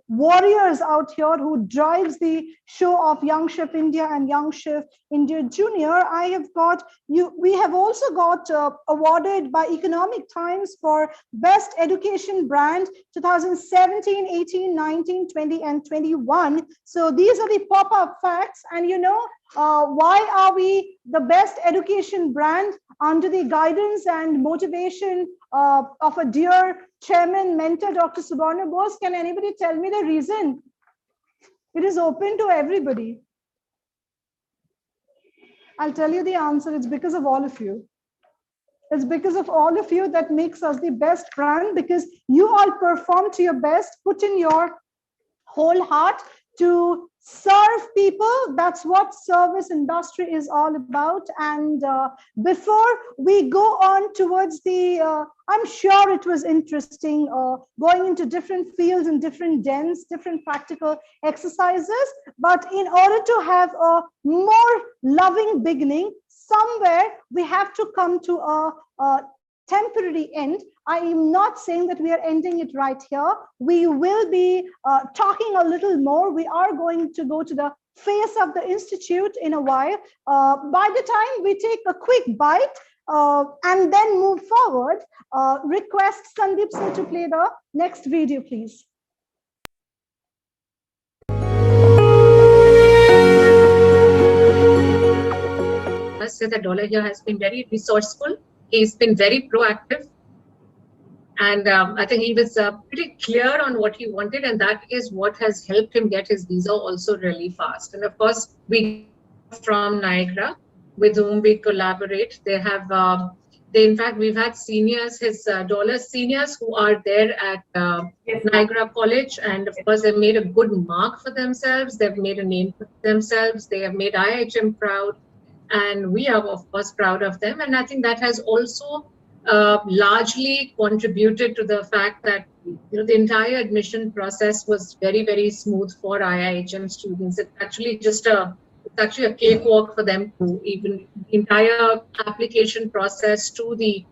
warriors out here who drives the show of Young Chef India and Young Chef India Junior. I have got you. We have also got awarded by Economic Times for Best Education Brand 2017, 18, 19, 20, and 21. So these are the pop-up facts. And Why are we the best education brand under the guidance and motivation of a dear chairman, mentor, Dr. Subarna Bose? Can anybody tell me the reason? It is open to everybody. I'll tell you the answer. It's because of all of you. It's because of all of you that makes us the best brand, because you all perform to your best, put in your whole heart to serve people. That's what service industry is all about. And before we go on towards the, I'm sure it was interesting going into different fields and different dens, different practical exercises. But in order to have a more loving beginning, somewhere we have to come to a temporary end. I am not saying that we are ending it right here. We will be talking a little more. We are going to go to the face of the institute in a while. By the time we take a quick bite and then move forward, request Sandeep sir to play the next video, please. Say that Dollar here has been very resourceful. He's been very proactive. And I think he was pretty clear on what he wanted, and that is what has helped him get his visa also really fast. And of course, we from Niagara, with whom we collaborate. They have, in fact, we've had seniors, his Dollar seniors who are there at Niagara College, and of course, they've made a good mark for themselves. They've made a name for themselves. They have made IIHM proud. And we are, of course, proud of them. And I think that has also largely contributed to the fact that the entire admission process was very, very smooth for IIHM students. It's actually just it's actually a cakewalk for them to even the entire application process to the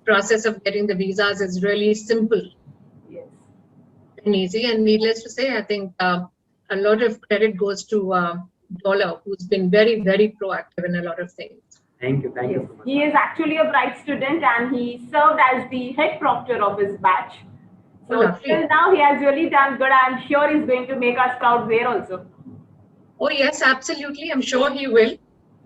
process of getting the visas is really simple and easy. And needless to say, I think a lot of credit goes to Dollar, who's been very, very proactive in a lot of things. Thank you so much. He is actually a bright student and he served as the head proctor of his batch. So till now he has really done good. I'm sure he's going to make us proud there also. Oh yes, absolutely. I'm sure he will.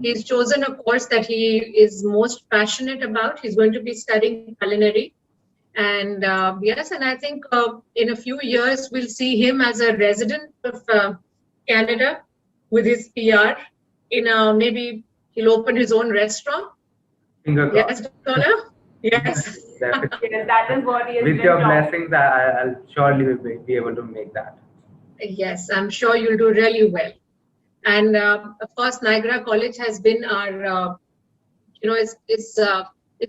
He's chosen a course that he is most passionate about. He's going to be studying culinary. And yes, and I think in a few years, we'll see him as a resident of Canada with his PR. Maybe he'll open his own restaurant. Yes, Dollar? Yes. Yes, that is what he is. With your blessings, I'll surely be able to make that. Yes, I'm sure you'll do really well. And of course, Niagara College has been our, it's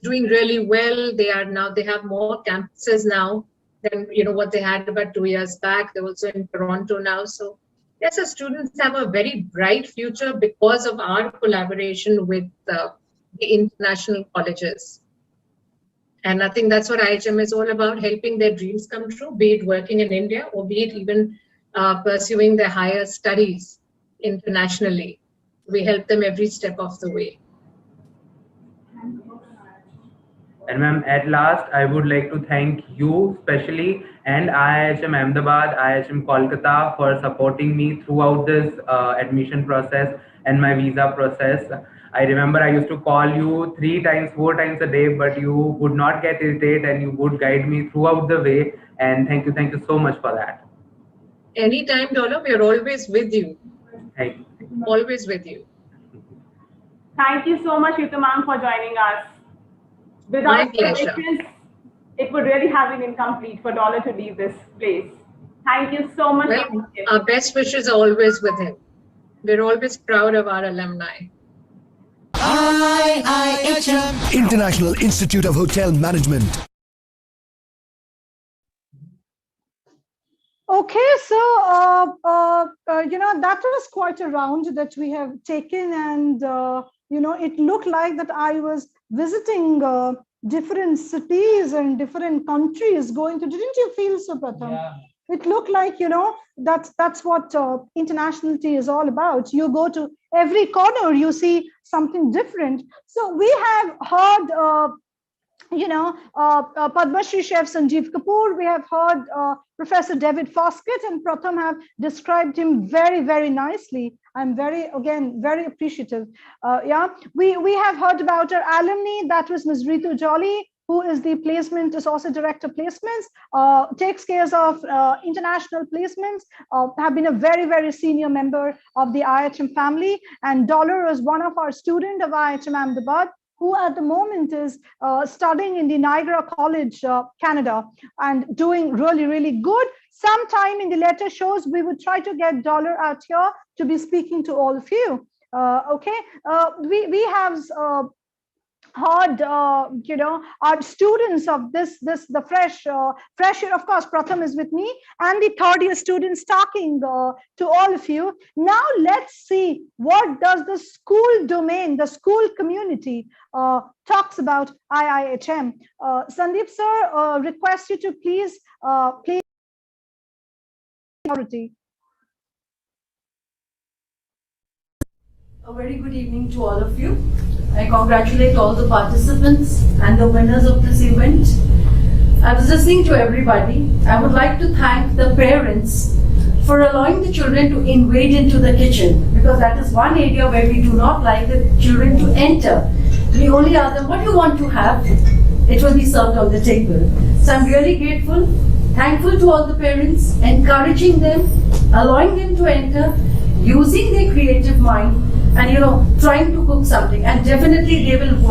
doing really well. They have more campuses now than what they had about 2 years back. They're also in Toronto now. So yes, our students have a very bright future because of our collaboration with the international colleges. And I think that's what IHM is all about, helping their dreams come true, be it working in India or be it even pursuing their higher studies internationally. We help them every step of the way. And ma'am, at last, I would like to thank you specially and IIHM Ahmedabad, IIHM Kolkata for supporting me throughout this admission process and my visa process. I remember I used to call you 3 times, 4 times a day, but you would not get irritated and you would guide me throughout the way. And thank you so much for that. Anytime, Dollar, we are always with you. Thank you. Always with you. Thank you so much, Yutu ma'am, for joining us. Without questions, it would really have been incomplete for Dollar to leave this place. Thank you so much. Well, our best wishes are always with him. We're always proud of our alumni. IIHM, International Institute of Hotel Management. Okay, so that was quite a round that we have taken, and it looked like that I was visiting different cities and different countries going to. Didn't you feel so, Pratham? Yeah. It looked like that's what internationality is all about. You go to every corner, you see something different. So we have heard. Padma Shri Chef Sanjeev Kapoor, we have heard Professor David Foskett, and Pratham have described him very, very nicely. I'm again very appreciative. Yeah, we have heard about our alumni. That was Ms. Ritu Jolly, who is the placement associate director placements, takes care of international placements, have been a very senior member of the IHM family. And Dollar is one of our students of IHM Ahmedabad, who at the moment is studying in the Niagara College, Canada, and doing really good. Sometime in the later shows, we would try to get Dollar out here to be speaking to all of you. Okay, we have heard our students of the fresh year. Of course, Pratham is with me, and the third year students talking to all of you. Now let's see what does the school domain, the school community talks about IIHM. Sandeep sir, request you to please authority. A very good evening to all of you. I congratulate all the participants and the winners of this event. I was listening to everybody. I would like to thank the parents for allowing the children to invade into the kitchen, because that is one area where we do not like the children to enter. We only ask them, what do you want to have? It will be served on the table. So I'm really grateful, thankful to all the parents, encouraging them, allowing them to enter, using their creative mind, and trying to cook something. And definitely they will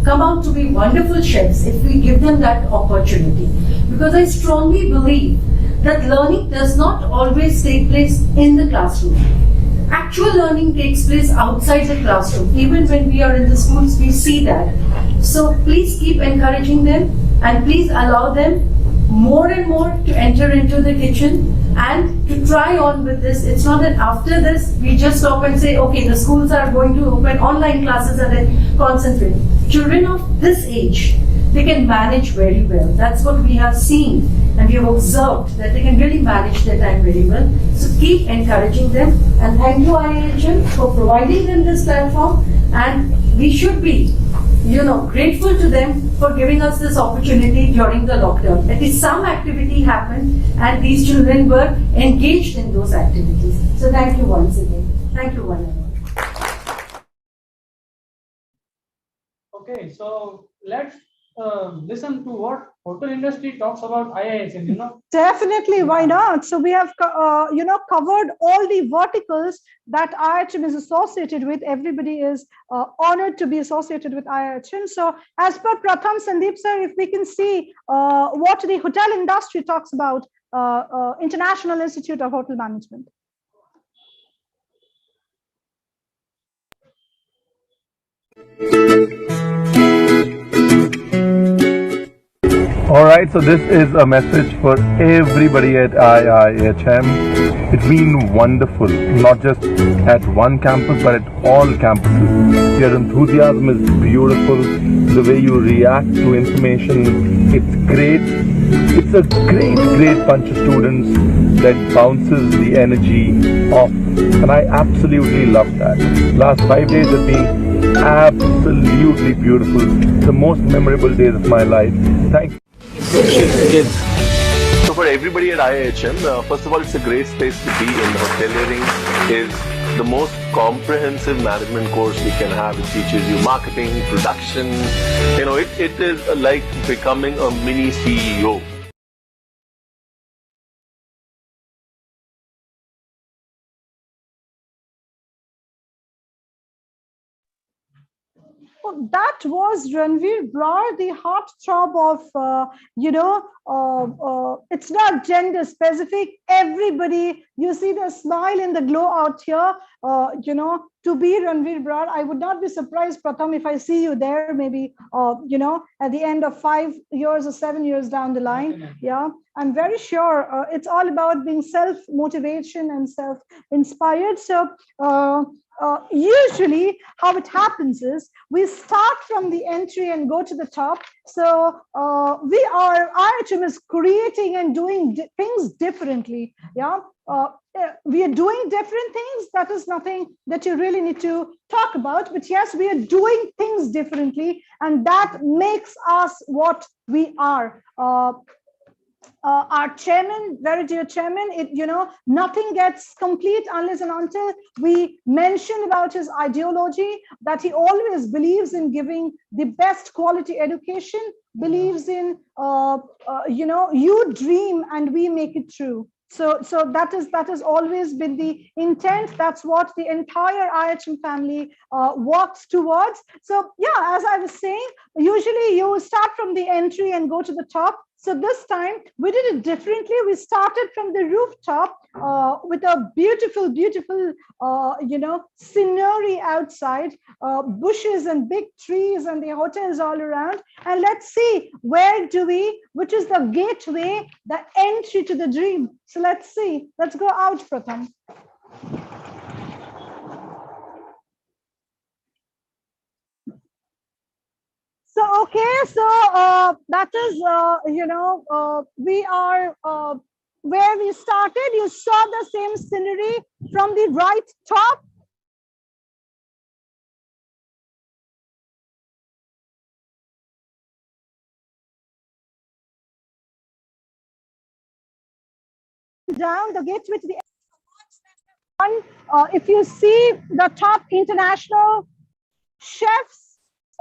come out to be wonderful chefs if we give them that opportunity. Because I strongly believe that learning does not always take place in the classroom. Actual learning takes place outside the classroom. Even when we are in the schools, we see that. So please keep encouraging them, and please allow them more and more to enter into the kitchen and to try on with this. It's not that after this we just stop and say, okay, the schools are going to open online classes and then concentrate. Children of this age, they can manage very well. That's what we have seen, and we have observed that they can really manage their time very well. So keep encouraging them, and thank you IIHM for providing them this platform, and we should be grateful to them for giving us this opportunity during the lockdown. At least some activity happened and these children were engaged in those activities. So thank you once again. Thank you one and all. Okay, so let's listen to what hotel industry talks about IIHM. Definitely, why not? So we have covered all the verticals that IIHM is associated with. Everybody is honored to be associated with IIHM. So as per Pratham, Sandeep sir, if we can see what the hotel industry talks about International Institute of Hotel Management. All right, so this is a message for everybody at IIHM. It's been wonderful, not just at one campus, but at all campuses. Your enthusiasm is beautiful. The way you react to information, it's great. It's a great bunch of students that bounces the energy off. And I absolutely love that. Last 5 days have been absolutely beautiful. The most memorable days of my life. Thank you. Kids. So for everybody at IIHM, first of all, it's a great space to be in. Hoteliering is the most comprehensive management course we can have. It teaches you marketing, production. It is like becoming a mini CEO. That was Ranveer Brar, the heartthrob of, it's not gender specific. Everybody, you see the smile and the glow out here, to be Ranveer Brar. I would not be surprised, Pratham, if I see you there, maybe, at the end of 5 years or 7 years down the line. Yeah, I'm very sure it's all about being self-motivation and self-inspired. So, usually how it happens is we start from the entry and go to the top. So IIHM is creating and doing things differently. Yeah, we are doing different things. That is nothing that you really need to talk about, but yes, we are doing things differently, and that makes us what we are. our chairman, very dear chairman, nothing gets complete unless and until we mention about his ideology, that he always believes in giving the best quality education, believes in, you dream and we make it true. So that has always been the intent. That's what the entire IHM family works towards. So yeah, as I was saying, usually you start from the entry and go to the top. So this time we did it differently. We started from the rooftop with a beautiful, beautiful, scenery outside, bushes and big trees and the hotels all around. And let's see, which is the gateway, the entry to the dream. So let's see, let's go out, Pratham. So, okay, so that is, we are where we started. You saw the same scenery from the right top. Down the gateway to the one. If you see the top international chefs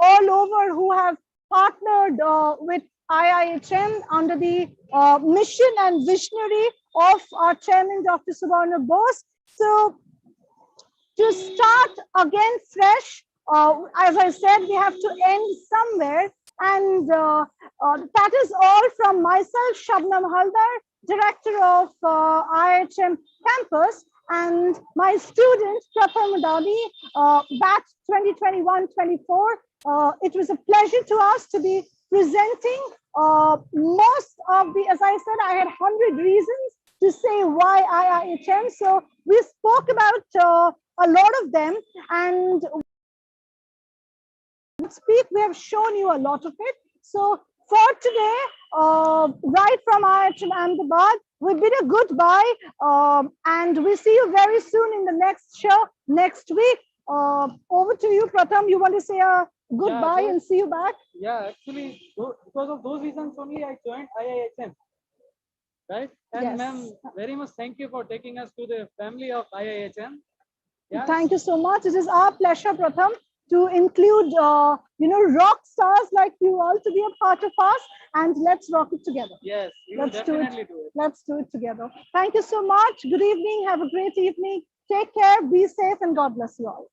all over who have partnered with IIHM under the mission and visionary of our chairman, Dr. Subarna Bose. So to start again fresh, as I said, we have to end somewhere. And that is all from myself, Shabnam Haldar, Director of IIHM Campus, and my student, Pratham Adani, batch 2021-24. It was a pleasure to us to be presenting most of the, as I said, I had 100 reasons to say why IIHM. So we spoke about a lot of them, and we have shown you a lot of it. So for today, right from IIHM Ahmedabad, we bid a goodbye, and we'll see you very soon in the next show next week. Over to you, Pratham. You want to say a goodbye and see you back? Yeah, actually, because of those reasons only I joined IIHM. Right? And yes. ma'am, very much thank you for taking us to the family of IIHM. Yes. Thank you so much. It is our pleasure, Pratham, to include, rock stars like you all to be a part of us, and let's rock it together. Yes, let's do it. Let's do it together. Thank you so much. Good evening. Have a great evening. Take care. Be safe, and God bless you all.